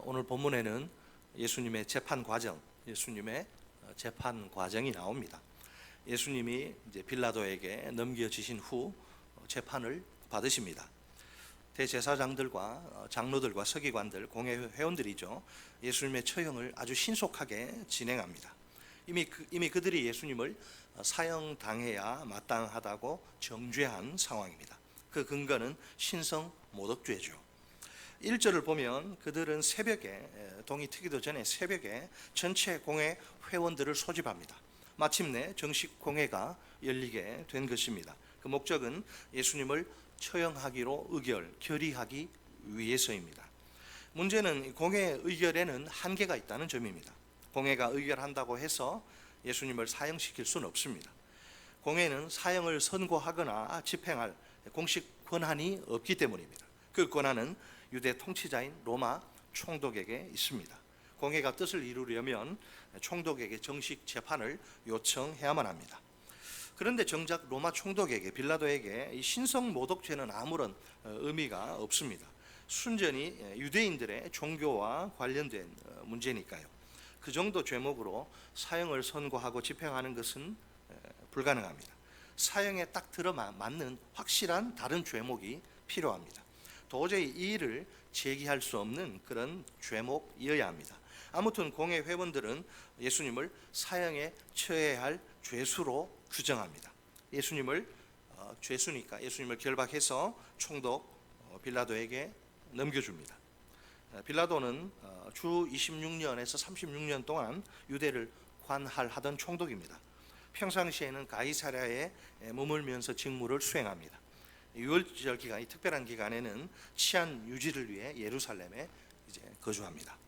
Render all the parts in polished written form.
오늘 본문에는 예수님의 재판 과정이 나옵니다. 예수님이 이제 빌라도에게 넘겨지신 후 재판을 받으십니다. 대제사장들과 장로들과 서기관들, 공회 회원들이죠. 예수님의 처형을 아주 신속하게 진행합니다. 이미 그들이 예수님을 사형당해야 마땅하다고 정죄한 상황입니다. 그 근거는 신성 모독죄죠. 1절을 보면 그들은 새벽에, 동이 트기도 전에 새벽에 전체 공회 회원들을 소집합니다. 마침내 정식 공회가 열리게 된 것입니다. 그 목적은 예수님을 처형하기로 결의하기 위해서입니다. 문제는 공회 의결에는 한계가 있다는 점입니다. 공회가 의결한다고 해서 예수님을 사형시킬 수는 없습니다. 공회는 사형을 선고하거나 집행할 공식 권한이 없기 때문입니다. 그 권한은 유대 통치자인 로마 총독에게 있습니다. 공회가 뜻을 이루려면 총독에게 정식 재판을 요청해야만 합니다. 그런데 정작 로마 총독에게, 빌라도에게 이 신성 모독죄는 아무런 의미가 없습니다. 순전히 유대인들의 종교와 관련된 문제니까요. 그 정도 죄목으로 사형을 선고하고 집행하는 것은 불가능합니다. 사형에 딱 들어맞는 확실한 다른 죄목이 필요합니다. 도저히 이 일을 제기할 수 없는 그런 죄목이어야 합니다. 아무튼 공회 회원들은 예수님을 사형에 처해야 할 죄수로 규정합니다. 예수님을 죄수니까 예수님을 결박해서 총독 빌라도에게 넘겨줍니다. 빌라도는 주 26년에서 36년 동안 유대를 관할하던 총독입니다. 평상시에는 가이사랴에 머물면서 직무를 수행합니다. 유월절 기간, 이 특별한 기간에는 치안 유지를 위해 예루살렘에 이제 거주합니다.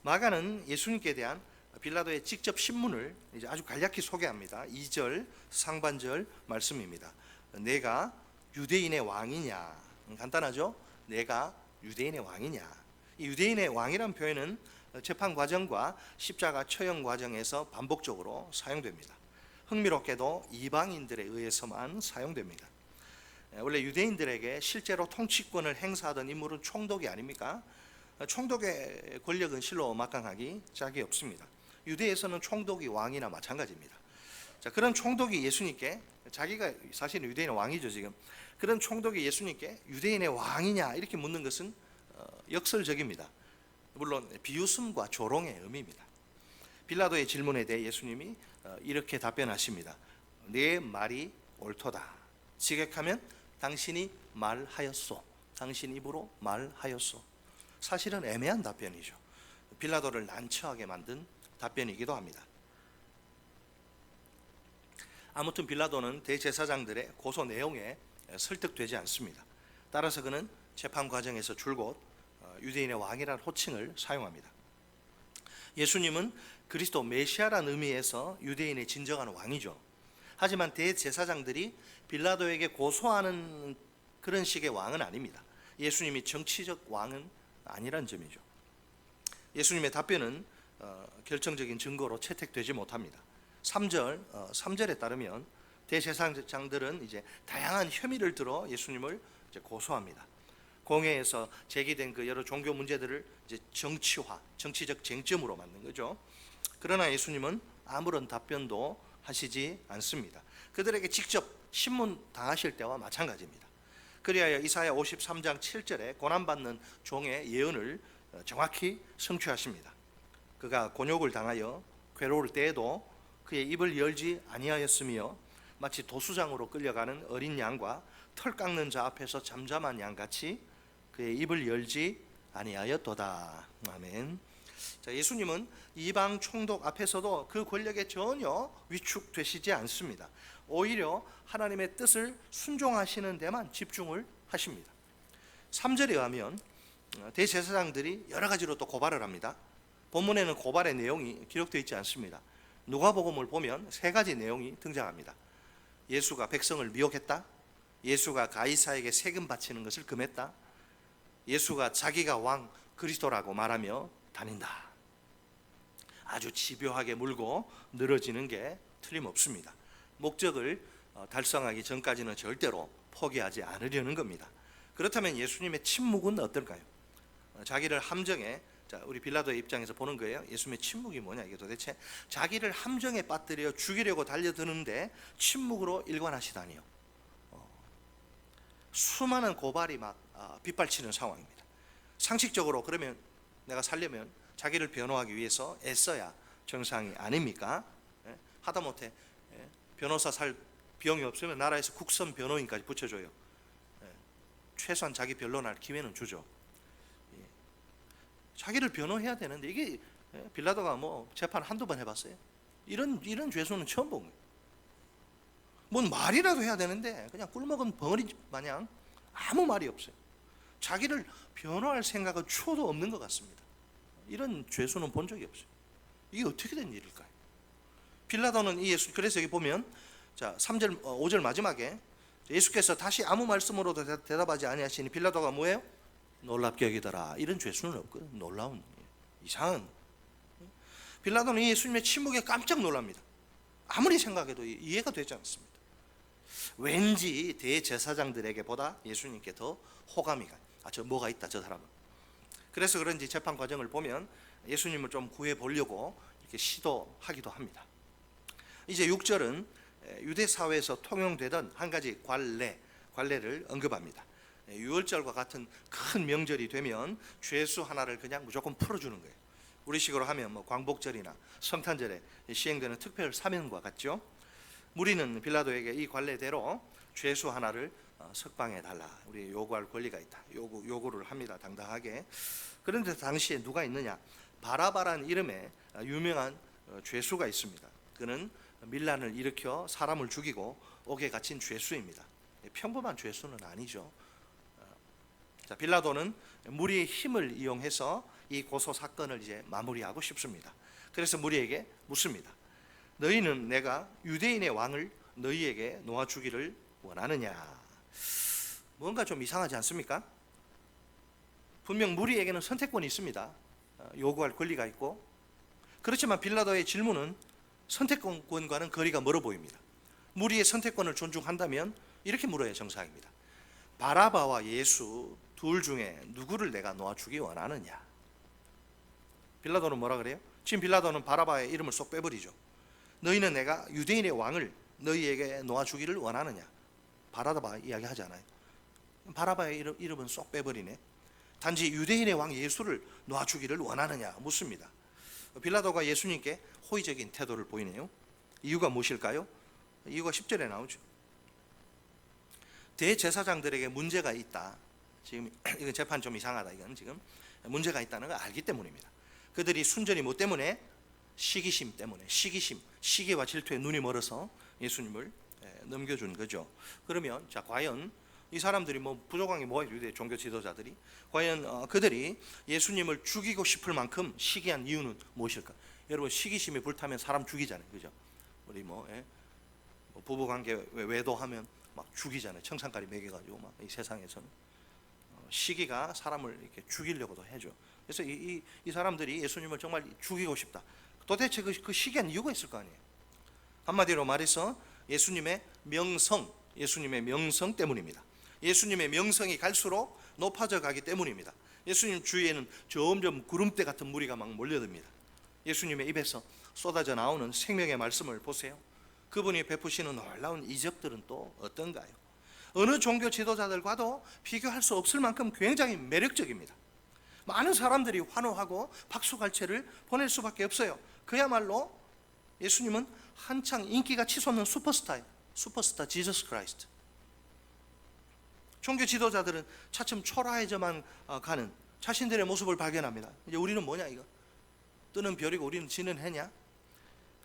마가는 예수님께 대한 빌라도의 직접 신문을 이제 아주 간략히 소개합니다. 2절 상반절 말씀입니다. 내가 유대인의 왕이냐? 간단하죠? 내가 유대인의 왕이냐? 이 유대인의 왕이란 표현은 재판 과정과 십자가 처형 과정에서 반복적으로 사용됩니다. 흥미롭게도 이방인들에 의해서만 사용됩니다. 원래 유대인들에게 실제로 통치권을 행사하던 인물은 총독이 아닙니까? 총독의 권력은 실로 막강하기 짝이 없습니다. 유대에서는 총독이 왕이나 마찬가지입니다. 자, 그런 총독이 예수님께, 자기가 사실은 유대인의 왕이죠 지금, 그런 총독이 예수님께 유대인의 왕이냐 이렇게 묻는 것은 역설적입니다. 물론 비웃음과 조롱의 의미입니다. 빌라도의 질문에 대해 예수님이 이렇게 답변하십니다. 내 말이 옳도다. 지객하면 당신이 말하였소. 당신 입으로 말하였소. 사실은 애매한 답변이죠. 빌라도를 난처하게 만든 답변이기도 합니다. 아무튼 빌라도는 대제사장들의 고소 내용에 설득되지 않습니다. 따라서 그는 재판 과정에서 줄곧 유대인의 왕이라는 호칭을 사용합니다. 예수님은 그리스도 메시아라는 의미에서 유대인의 진정한 왕이죠. 하지만 대제사장들이 빌라도에게 고소하는 그런 식의 왕은 아닙니다. 예수님이 정치적 왕은 아니란 점이죠. 예수님의 답변은 결정적인 증거로 채택되지 못합니다. 3절에 따르면 대제사장들은 이제 다양한 혐의를 들어 예수님을 이제 고소합니다. 공회에서 제기된 그 여러 종교 문제들을 이제 정치적 쟁점으로 만든 거죠. 그러나 예수님은 아무런 답변도 하시지 않습니다. 그들에게 직접 신문 당하실 때와 마찬가지입니다. 그리하여 이사야 53장 7절에 고난받는 종의 예언을 정확히 성취하십니다. 그가 곤욕을 당하여 괴로울 때에도 그의 입을 열지 아니하였으며 마치 도수장으로 끌려가는 어린 양과 털 깎는 자 앞에서 잠잠한 양같이 그의 입을 열지 아니하였도다. 아멘. 자, 예수님은 이방 총독 앞에서도 그 권력에 전혀 위축되시지 않습니다. 오히려 하나님의 뜻을 순종하시는 데만 집중을 하십니다. 3절에 가면 대제사장들이 여러 가지로 또 고발을 합니다. 본문에는 고발의 내용이 기록되어 있지 않습니다. 누가복음을 보면 세 가지 내용이 등장합니다. 예수가 백성을 미혹했다. 예수가 가이사에게 세금 바치는 것을 금했다. 예수가 자기가 왕 그리스도라고 말하며 다닌다. 아주 집요하게 물고 늘어지는 게 틀림없습니다. 목적을 달성하기 전까지는 절대로 포기하지 않으려는 겁니다. 그렇다면 예수님의 침묵은 어떨까요? 자기를 함정에 자, 우리 빌라도의 입장에서 보는 거예요. 예수님의 침묵이 뭐냐, 이게 도대체. 자기를 함정에 빠뜨려 죽이려고 달려드는데 침묵으로 일관하시다니요. 수많은 고발이 막 빗발치는 상황입니다. 상식적으로 그러면 내가 살려면 자기를 변호하기 위해서 애써야 정상이 아닙니까? 하다못해 변호사 살 비용이 없으면 나라에서 국선 변호인까지 붙여줘요. 최소한 자기 변론할 기회는 주죠. 자기를 변호해야 되는데, 이게 빌라도가 뭐 재판 한두 번 해봤어요? 이런 죄수는 처음 본 거예요. 뭔 말이라도 해야 되는데 그냥 꿀먹은 벙어리 마냥 아무 말이 없어요. 자기를 변호할 생각은 초도 없는 것 같습니다. 이런 죄수는 본 적이 없어요. 이게 어떻게 된 일일까요? 빌라도는 이 예수, 그래서 여기 보면 자 3절 5절 마지막에 예수께서 다시 아무 말씀으로도 대답하지 아니하시니 빌라도가 뭐예요? 놀랍게 여기더라. 이런 죄수는 없거든. 놀라운, 이상한. 빌라도는 예수님의 침묵에 깜짝 놀랍니다. 아무리 생각해도 이해가 되지 않습니다. 왠지 대제사장들에게 보다 예수님께 더 호감이 가요. 저 뭐가 있다, 저 사람은. 그래서 그런지 재판 과정을 보면 예수님을 좀 구해 보려고 이렇게 시도하기도 합니다. 이제 6절은 유대 사회에서 통용되던 한 가지 관례를 언급합니다. 유월절과 같은 큰 명절이 되면 죄수 하나를 그냥 무조건 풀어주는 거예요. 우리식으로 하면 뭐 광복절이나 성탄절에 시행되는 특별 사면과 같죠. 무리는 빌라도에게 이 관례대로 죄수 하나를 석방해 달라, 우리 요구할 권리가 있다, 요구를 합니다, 당당하게. 그런데 당시에 누가 있느냐? 바라바라는 이름의 유명한 죄수가 있습니다. 그는 밀란을 일으켜 사람을 죽이고 옥에 갇힌 죄수입니다. 평범한 죄수는 아니죠. 자, 빌라도는 무리의 힘을 이용해서 이 고소 사건을 이제 마무리하고 싶습니다. 그래서 무리에게 묻습니다. 너희는 내가 유대인의 왕을 너희에게 놓아주기를 원하느냐? 뭔가 좀 이상하지 않습니까? 분명 무리에게는 선택권이 있습니다. 요구할 권리가 있고. 그렇지만 빌라도의 질문은 선택권과는 거리가 멀어 보입니다. 무리의 선택권을 존중한다면 이렇게 물어야 정상입니다. 바라바와 예수 둘 중에 누구를 내가 놓아주기 원하느냐? 빌라도는 뭐라 그래요? 지금 빌라도는 바라바의 이름을 쏙 빼버리죠. 너희는 내가 유대인의 왕을 너희에게 놓아주기를 원하느냐? 바라바 이야기하지 않아요. 바라바의 이름은 쏙 빼버리네. 단지 유대인의 왕 예수를 놓아주기를 원하느냐 묻습니다. 빌라도가 예수님께 호의적인 태도를 보이네요. 이유가 무엇일까요? 이유가 10절에 나오죠. 대제사장들에게 문제가 있다. 지금 이건 재판 좀 이상하다. 이건 지금 문제가 있다는 걸 알기 때문입니다. 그들이 순전히 뭐 때문에? 시기심 때문에. 시기와 질투에 눈이 멀어서 예수님을 넘겨준 거죠. 그러면 자, 과연 이 사람들이 뭐 부족한 게 뭐예요? 유대 종교 지도자들이 과연 그들이 예수님을 죽이고 싶을 만큼 시기한 이유는 무엇일까? 여러분, 시기심이 불타면 사람 죽이잖아요, 그죠? 우리 뭐 부부관계 외도하면 막 죽이잖아요. 청산가리 먹여가지고 막 이 세상에서는 시기가 사람을 이렇게 죽이려고도 해줘. 그래서 이 사람들이 예수님을 정말 죽이고 싶다. 도대체 그 시기한 이유가 있을 거 아니에요. 한마디로 말해서 예수님의 명성 때문입니다. 예수님의 명성이 갈수록 높아져 가기 때문입니다. 예수님 주위에는 점점 구름대 같은 무리가 막 몰려듭니다. 예수님의 입에서 쏟아져 나오는 생명의 말씀을 보세요. 그분이 베푸시는 놀라운 이적들은 또 어떤가요? 어느 종교 지도자들과도 비교할 수 없을 만큼 굉장히 매력적입니다. 많은 사람들이 환호하고 박수갈채를 보낼 수밖에 없어요. 그야말로 예수님은 한창 인기가 치솟는 슈퍼스타예요. 슈퍼스타 지저스 크라이스트. 종교 지도자들은 차츰 초라해져만 가는 자신들의 모습을 발견합니다. 이제 우리는 뭐냐 이거? 뜨는 별이고 우리는 지는 해냐?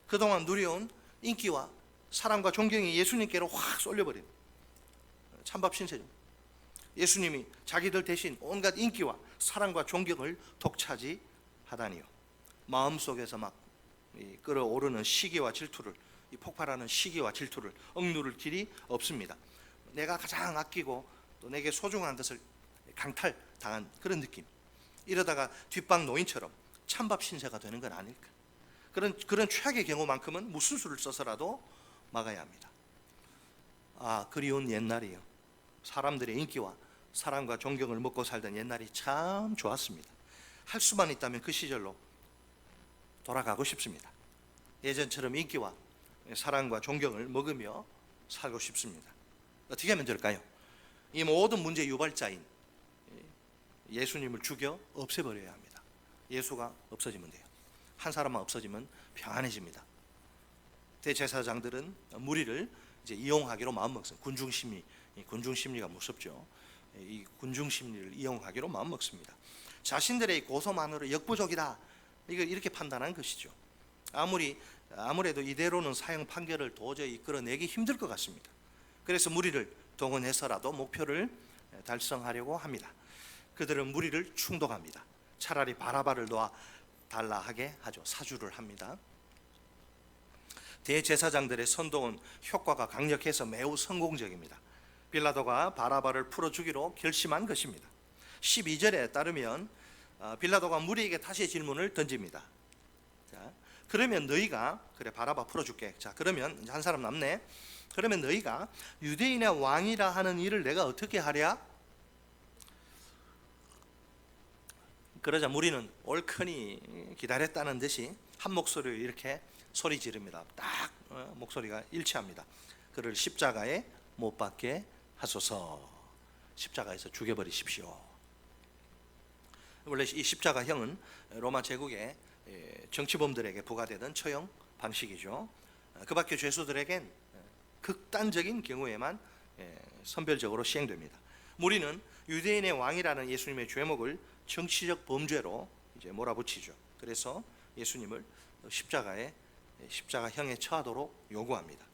그동안 누려온 인기와 사랑과 존경이 예수님께로 확 쏠려버린 찬밥 신세죠. 예수님이 자기들 대신 온갖 인기와 사랑과 존경을 독차지하다니요. 마음속에서 막 끓어오르는 시기와 질투를, 폭발하는 시기와 질투를 억누를 길이 없습니다. 내가 가장 아끼고 또 내게 소중한 것을 강탈당한 그런 느낌. 이러다가 뒷방 노인처럼 찬밥 신세가 되는 건 아닐까. 그런 최악의 경우만큼은 무슨 수를 써서라도 막아야 합니다. 그리운 옛날이요. 사람들의 인기와 사랑과 존경을 먹고 살던 옛날이 참 좋았습니다. 할 수만 있다면 그 시절로 돌아가고 싶습니다. 예전처럼 인기와 사랑과 존경을 먹으며 살고 싶습니다. 어떻게 하면 될까요? 이 모든 문제 유발자인 예수님을 죽여 없애버려야 합니다. 예수가 없어지면 돼요. 한 사람만 없어지면 평안해집니다. 대제사장들은 무리를 이제 이용하기로 마음먹습니다. 군중심리가 무섭죠. 이 군중심리를 이용하기로 마음먹습니다. 자신들의 고소만으로 역부족이다, 이렇게 판단한 것이죠. 아무래도 이대로는 사형 판결을 도저히 이끌어내기 힘들 것 같습니다. 그래서 무리를 동원해서라도 목표를 달성하려고 합니다. 그들은 무리를 충동합니다. 차라리 바라바를 놓아 달라 하게 하죠. 사주를 합니다. 대제사장들의 선동은 효과가 강력해서 매우 성공적입니다. 빌라도가 바라바를 풀어주기로 결심한 것입니다. 12절에 따르면 빌라도가 무리에게 다시 질문을 던집니다. 자, 그러면 너희가, 그래 바라바 풀어줄게. 자, 그러면 한 사람 남네. 그러면 너희가 유대인의 왕이라 하는 일을 내가 어떻게 하랴? 그러자 무리는 옳거니 기다렸다는 듯이 한 목소리로 이렇게 소리 지릅니다. 딱 목소리가 일치합니다. 그를 십자가에 못 박게 하소서. 십자가에서 죽여버리십시오. 원래 이 십자가형은 로마 제국의 정치범들에게 부과되던 처형 방식이죠. 그 밖에 죄수들에겐 극단적인 경우에만 선별적으로 시행됩니다. 무리는 유대인의 왕이라는 예수님의 죄목을 정치적 범죄로 이제 몰아붙이죠. 그래서 예수님을 십자가형에 처하도록 요구합니다.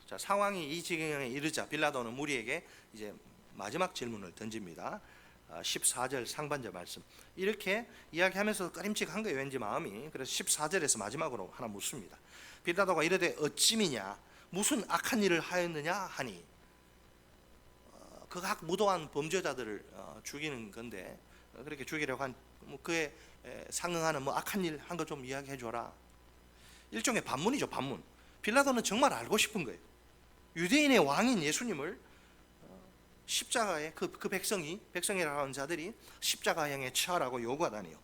자, 상황이 이 지경에 이르자 빌라도는 무리에게 이제 마지막 질문을 던집니다. 14절 상반절 말씀. 이렇게 이야기하면서 꺼림칙한 거예요, 왠지 마음이. 그래서 14절에서 마지막으로 하나 묻습니다. 빌라도가 이르되 어찌미냐, 무슨 악한 일을 하였느냐 하니. 극악 무도한 범죄자들을 죽이는 건데 그렇게 죽이려고 한 그에 상응하는 악한 일 한 거 좀 이야기해 줘라. 일종의 반문이죠, 반문. 빌라도는 정말 알고 싶은 거예요. 유대인의 왕인 예수님을 십자가에 그 백성이라고 하는 자들이 십자가형에 처하라고 요구하다니요.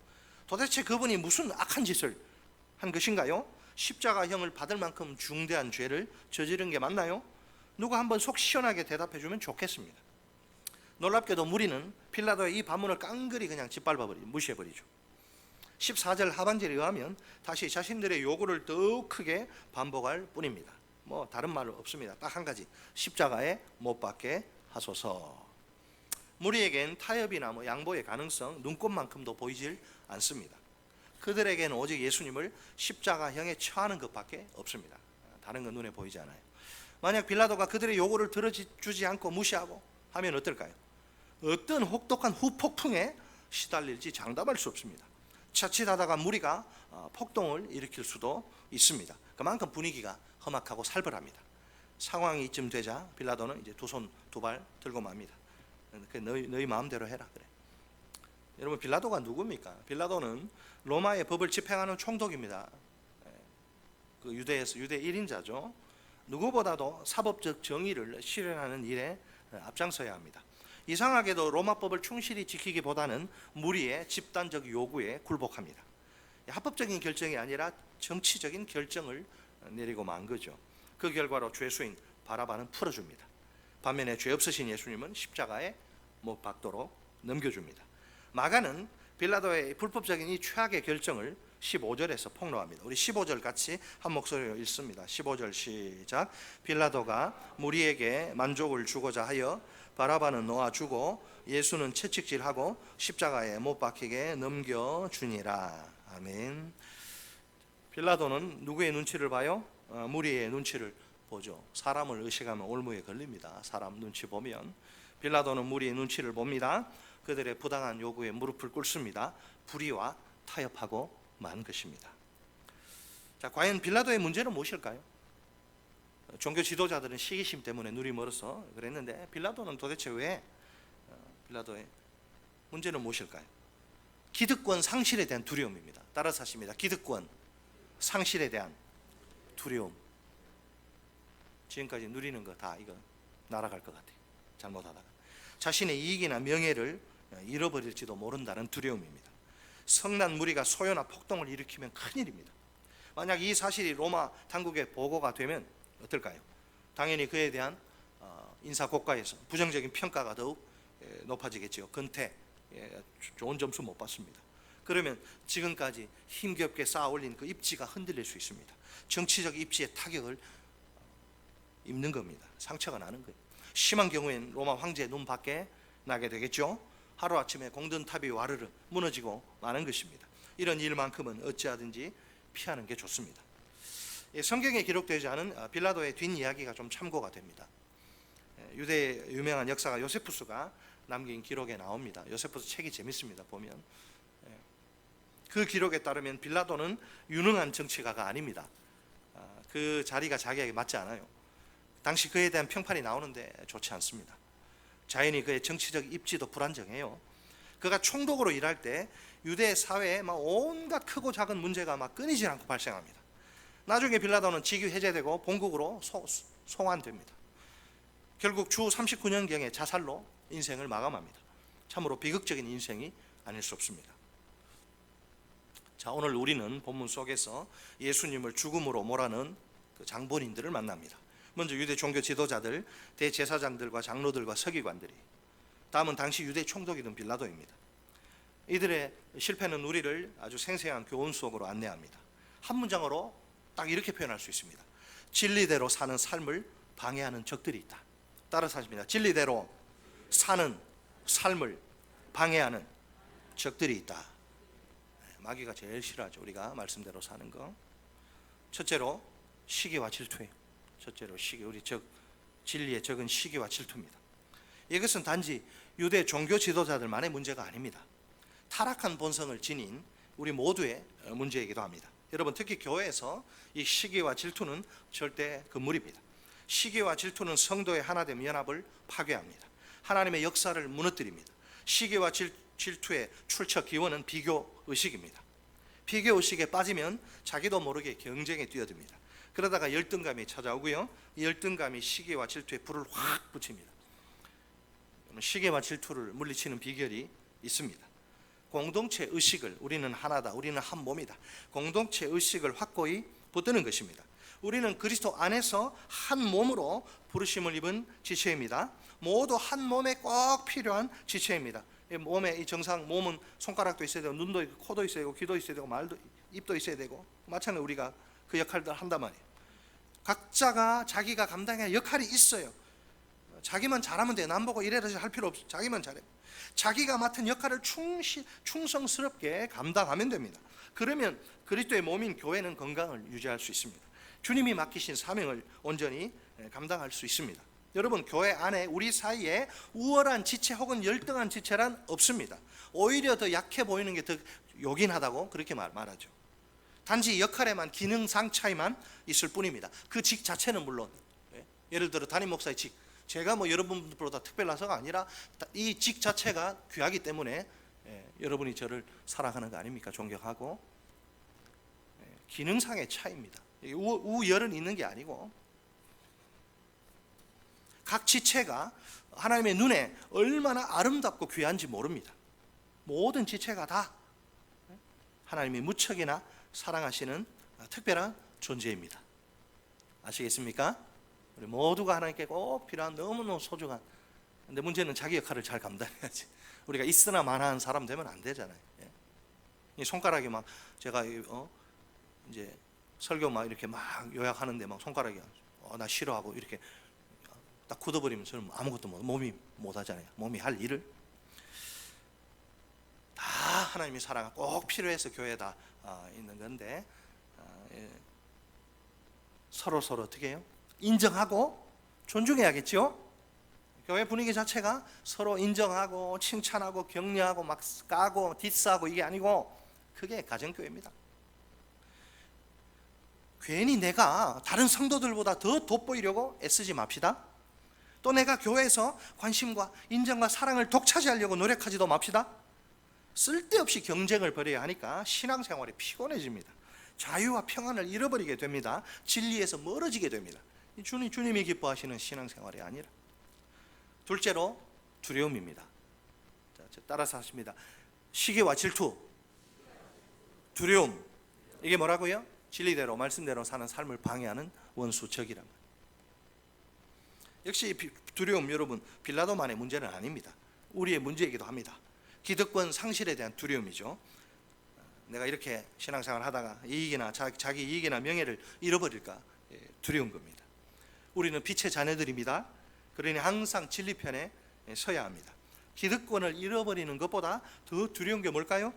도대체 그분이 무슨 악한 짓을 한 것인가요? 십자가형을 받을 만큼 중대한 죄를 저지른 게 맞나요? 누가 한번 속 시원하게 대답해 주면 좋겠습니다. 놀랍게도 무리는 빌라도의 이 반문을 깡그리 그냥 무시해버리죠. 14절 하반절에 의하면 다시 자신들의 요구를 더욱 크게 반복할 뿐입니다. 다른 말 없습니다. 딱 한 가지, 십자가에 못 박게 하소서. 무리에겐 타협이나 양보의 가능성 눈꼽만큼도 보이질 않습니다. 그들에게는 오직 예수님을 십자가형에 처하는 것밖에 없습니다. 다른 건 눈에 보이지 않아요. 만약 빌라도가 그들의 요구를 들어주지 않고 무시하고 하면 어떨까요? 어떤 혹독한 후폭풍에 시달릴지 장담할 수 없습니다. 자칫하다가 무리가 폭동을 일으킬 수도 있습니다. 그만큼 분위기가 험악하고 살벌합니다. 상황이 이쯤 되자 빌라도는 이제 두 손 두 발 들고 맙니다. 너희 마음대로 해라 그래. 여러분, 빌라도가 누굽니까? 빌라도는 로마의 법을 집행하는 총독입니다. 그 유대 1인자죠. 누구보다도 사법적 정의를 실현하는 일에 앞장서야 합니다. 이상하게도 로마법을 충실히 지키기보다는 무리의 집단적 요구에 굴복합니다. 합법적인 결정이 아니라 정치적인 결정을 내리고 만 거죠. 그 결과로 죄수인 바라바는 풀어줍니다. 반면에 죄 없으신 예수님은 십자가에 못 박도록 넘겨줍니다. 마가는 빌라도의 불법적인 이 최악의 결정을 15절에서 폭로합니다. 우리 15절 같이 한 목소리로 읽습니다. 15절 시작. 빌라도가 무리에게 만족을 주고자 하여 바라바는 놓아주고 예수는 채찍질하고 십자가에 못 박히게 넘겨주니라. 아멘. 빌라도는 누구의 눈치를 봐요? 무리의 눈치를 보죠. 사람을 의식하면 올무에 걸립니다. 사람 눈치 보면. 빌라도는 무리의 눈치를 봅니다. 그들의 부당한 요구에 무릎을 꿇습니다. 불의와 타협하고 만 것입니다. 자, 과연 빌라도의 문제는 무엇일까요? 종교 지도자들은 시기심 때문에 눈이 멀어서 그랬는데 빌라도는 도대체 왜 빌라도의 문제는 무엇일까요? 기득권 상실에 대한 두려움입니다. 따라서 하십니다. 기득권 상실에 대한 두려움. 지금까지 누리는 거 다 이거 날아갈 것 같아요. 잘못하다가 자신의 이익이나 명예를 잃어버릴지도 모른다는 두려움입니다. 성난 무리가 소요나 폭동을 일으키면 큰일입니다. 만약 이 사실이 로마 당국에 보고가 되면 어떨까요? 당연히 그에 대한 인사고과에서 부정적인 평가가 더욱 높아지겠죠. 근태, 좋은 점수 못 받습니다. 그러면 지금까지 힘겹게 쌓아올린 그 입지가 흔들릴 수 있습니다. 정치적 입지의 타격을 입는 겁니다. 상처가 나는 거예요. 심한 경우엔 로마 황제의 눈 밖에 나게 되겠죠. 하루아침에 공든탑이 와르르 무너지고 마는 것입니다. 이런 일만큼은 어찌하든지 피하는 게 좋습니다. 성경에 기록되지 않은 빌라도의 뒷이야기가 좀 참고가 됩니다. 유대의 유명한 역사가 요세푸스가 남긴 기록에 나옵니다. 요세푸스 책이 재밌습니다. 보면 그 기록에 따르면 빌라도는 유능한 정치가가 아닙니다. 그 자리가 자기에게 맞지 않아요. 당시 그에 대한 평판이 나오는데 좋지 않습니다. 자연히 그의 정치적 입지도 불안정해요. 그가 총독으로 일할 때 유대 사회에 막 온갖 크고 작은 문제가 막 끊이지 않고 발생합니다. 나중에 빌라도는 직위 해제되고 본국으로 송환됩니다. 결국 주 39년경에 자살로 인생을 마감합니다. 참으로 비극적인 인생이 아닐 수 없습니다. 자, 오늘 우리는 본문 속에서 예수님을 죽음으로 몰아넣은 그 장본인들을 만납니다. 먼저 유대 종교 지도자들, 대제사장들과 장로들과 서기관들이, 다음은 당시 유대 총독이던 빌라도입니다. 이들의 실패는 우리를 아주 생생한 교훈 속으로 안내합니다. 한 문장으로 딱 이렇게 표현할 수 있습니다. 진리대로 사는 삶을 방해하는 적들이 있다. 따라서 하십니다. 진리대로 사는 삶을 방해하는 적들이 있다. 마귀가 제일 싫어하죠. 우리가 말씀대로 사는 거. 첫째로 시기와 질투예요. 첫째로 시기, 우리 진리의 적은 시기와 질투입니다. 이것은 단지 유대 종교 지도자들만의 문제가 아닙니다. 타락한 본성을 지닌 우리 모두의 문제이기도 합니다. 여러분, 특히 교회에서 이 시기와 질투는 절대 금물입니다. 시기와 질투는 성도의 하나됨 연합을 파괴합니다. 하나님의 역사를 무너뜨립니다. 시기와 질투의 출처 기원은 비교 의식입니다. 비교 의식에 빠지면 자기도 모르게 경쟁에 뛰어듭니다. 그러다가 열등감이 찾아오고요, 이 열등감이 시기와 질투에 불을 확 붙입니다. 시기와 질투를 물리치는 비결이 있습니다. 공동체 의식을, 우리는 하나다, 우리는 한 몸이다, 공동체 의식을 확고히 붙드는 것입니다. 우리는 그리스도 안에서 한 몸으로 부르심을 입은 지체입니다. 모두 한 몸에 꼭 필요한 지체입니다. 몸에 이 정상, 몸은 손가락도 있어야 되고, 눈도 있고, 코도 있어야 되고, 귀도 있어야 되고, 말도, 입도 있어야 되고, 마찬가지로 우리가 그 역할들을 한단 말이에요. 각자가 자기가 감당해야 할 역할이 있어요. 자기만 잘하면 돼요. 남 보고 이래라 할 필요 없어요. 자기만 잘해. 자기가 맡은 역할을 충성스럽게 감당하면 됩니다. 그러면 그리스도의 몸인 교회는 건강을 유지할 수 있습니다. 주님이 맡기신 사명을 온전히 감당할 수 있습니다. 여러분, 교회 안에 우리 사이에 우월한 지체 혹은 열등한 지체란 없습니다. 오히려 더 약해 보이는 게 더 요긴하다고 그렇게 말하죠. 단지 역할에만 기능상 차이만 있을 뿐입니다. 그 직 자체는 물론, 예를 들어 담임 목사의 직, 제가 뭐 여러분들보다 특별해서가 아니라 이 직 자체가 귀하기 때문에 여러분이 저를 사랑하는 거 아닙니까? 존경하고. 기능상의 차이입니다. 우열은 있는 게 아니고, 각 지체가 하나님의 눈에 얼마나 아름답고 귀한지 모릅니다. 모든 지체가 다 하나님이 무척이나 사랑하시는 특별한 존재입니다. 아시겠습니까? 우리 모두가 하나님께 꼭 필요한 너무너무 소중한, 근데 문제는 자기 역할을 잘 감당해야지. 우리가 있으나 마나한 사람 되면 안 되잖아요. 이 손가락이 막 제가 이제 설교 막 이렇게 막 요약하는데 막 손가락이 나 싫어하고 이렇게 딱 굳어버리면 저는 아무것도 몸이 못 하잖아요. 몸이 할 일을 다 하나님이 사랑하고 꼭 필요해서 교회에 다 있는 건데, 서로 어떻게 해요? 인정하고 존중해야겠죠. 교회 분위기 자체가 서로 인정하고 칭찬하고 격려하고 막 까고 디스하고 이게 아니고, 그게 가정교회입니다. 괜히 내가 다른 성도들보다 더 돋보이려고 애쓰지 맙시다. 또 내가 교회에서 관심과 인정과 사랑을 독차지하려고 노력하지도 맙시다. 쓸데없이 경쟁을 벌여야 하니까 신앙생활이 피곤해집니다. 자유와 평안을 잃어버리게 됩니다. 진리에서 멀어지게 됩니다. 주님이 기뻐하시는 신앙생활이 아니라. 둘째로 두려움입니다. 자, 따라서 하십니다. 시기와 질투, 두려움. 이게 뭐라고요? 진리대로 말씀대로 사는 삶을 방해하는 원수적이란 말이에요. 역시 두려움, 여러분, 빌라도만의 문제는 아닙니다. 우리의 문제이기도 합니다. 기득권 상실에 대한 두려움이죠. 내가 이렇게 신앙생활 하다가 이익이나 자기 이익이나 명예를 잃어버릴까 두려운 겁니다. 우리는 빛의 자녀들입니다. 그러니 항상 진리 편에 서야 합니다. 기득권을 잃어버리는 것보다 더 두려운 게 뭘까요?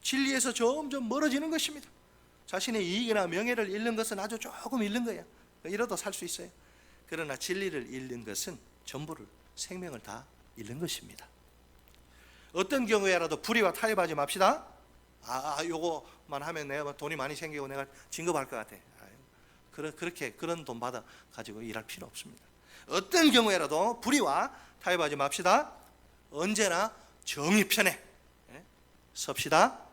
진리에서 점점 멀어지는 것입니다. 자신의 이익이나 명예를 잃는 것은 아주 조금 잃는 거야. 잃어도 살 수 있어요. 그러나 진리를 잃는 것은 전부를, 생명을 다 잃는 것입니다. 어떤 경우에라도 불의와 타협하지 맙시다. 요거만 하면 내가 돈이 많이 생기고 내가 진급할 것 같아. 그런 돈 받아 가지고 일할 필요 없습니다. 어떤 경우에라도 불의와 타협하지 맙시다. 언제나 정의 편에 섭시다.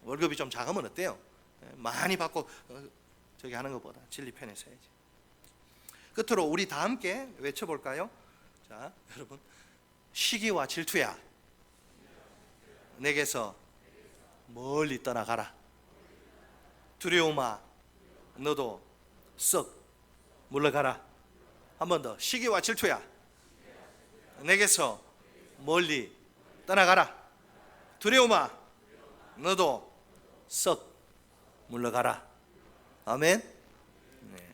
월급이 좀 작으면 어때요? 많이 받고 저기 하는 것보다 진리 편에 서야지. 끝으로 우리 다 함께 외쳐볼까요? 자, 여러분, 시기와 질투야, 내게서 멀리 떠나가라. 두려움아, 너도 썩 물러가라. 한 번 더. 시기와 질투야, 내게서 멀리 떠나가라. 두려움아, 너도 썩 물러가라. 아멘. 네.